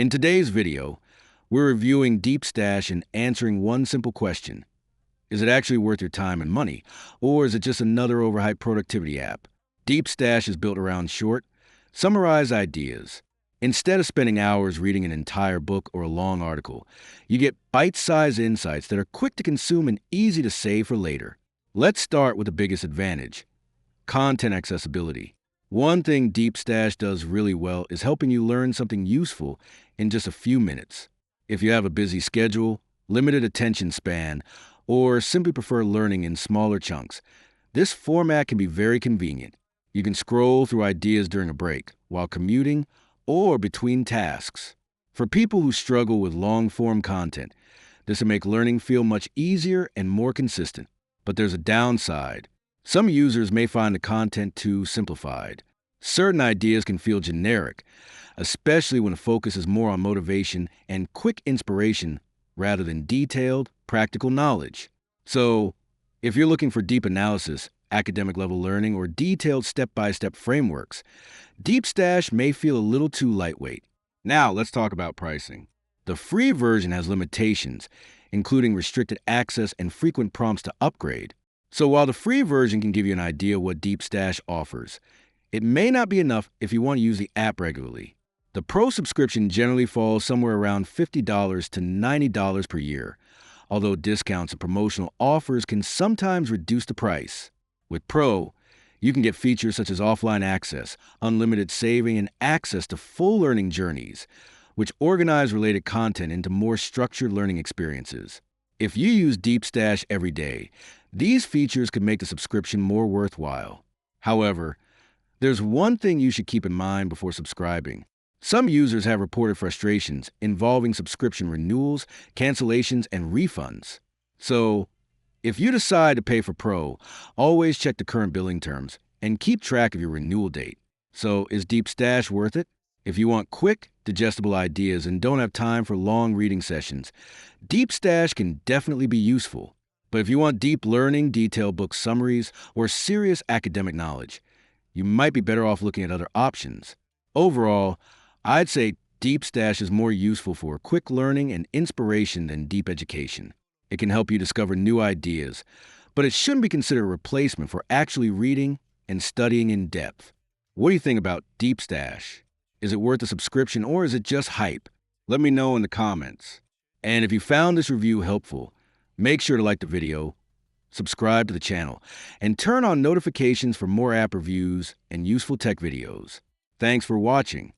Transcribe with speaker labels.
Speaker 1: In today's video, we're reviewing Deepstash and answering one simple question. Is it actually worth your time and money, or is it just another overhyped productivity app? Deepstash is built around short, summarized ideas. Instead of spending hours reading an entire book or a long article, you get bite-sized insights that are quick to consume and easy to save for later. Let's start with the biggest advantage: content accessibility. One thing Deepstash does really well is helping you learn something useful in just a few minutes. If you have a busy schedule, limited attention span, or simply prefer learning in smaller chunks, this format can be very convenient. You can scroll through ideas during a break, while commuting, or between tasks. For people who struggle with long-form content, this will make learning feel much easier and more consistent. But there's a downside. Some users may find the content too simplified. Certain ideas can feel generic, especially when the focus is more on motivation and quick inspiration rather than detailed, practical knowledge. So, if you're looking for deep analysis, academic-level learning, or detailed step-by-step frameworks, Deepstash may feel a little too lightweight. Now, let's talk about pricing. The free version has limitations, including restricted access and frequent prompts to upgrade. So while the free version can give you an idea of what Deepstash offers, it may not be enough if you want to use the app regularly. The Pro subscription generally falls somewhere around $50 to $90 per year, although discounts and promotional offers can sometimes reduce the price. With Pro, you can get features such as offline access, unlimited saving, and access to full learning journeys, which organize related content into more structured learning experiences. If you use Deepstash every day, these features could make the subscription more worthwhile. However, there's one thing you should keep in mind before subscribing. Some users have reported frustrations involving subscription renewals, cancellations, and refunds. So, if you decide to pay for Pro, always check the current billing terms and keep track of your renewal date. So, is Deepstash worth it? If you want quick, digestible ideas and don't have time for long reading sessions, Deepstash can definitely be useful. But if you want deep learning, detailed book summaries, or serious academic knowledge, you might be better off looking at other options. Overall, I'd say Deepstash is more useful for quick learning and inspiration than deep education. It can help you discover new ideas, but it shouldn't be considered a replacement for actually reading and studying in depth. What do you think about Deepstash? Is it worth a subscription, or is it just hype? Let me know in the comments. And if you found this review helpful, make sure to like the video, subscribe to the channel, and turn on notifications for more app reviews and useful tech videos. Thanks for watching.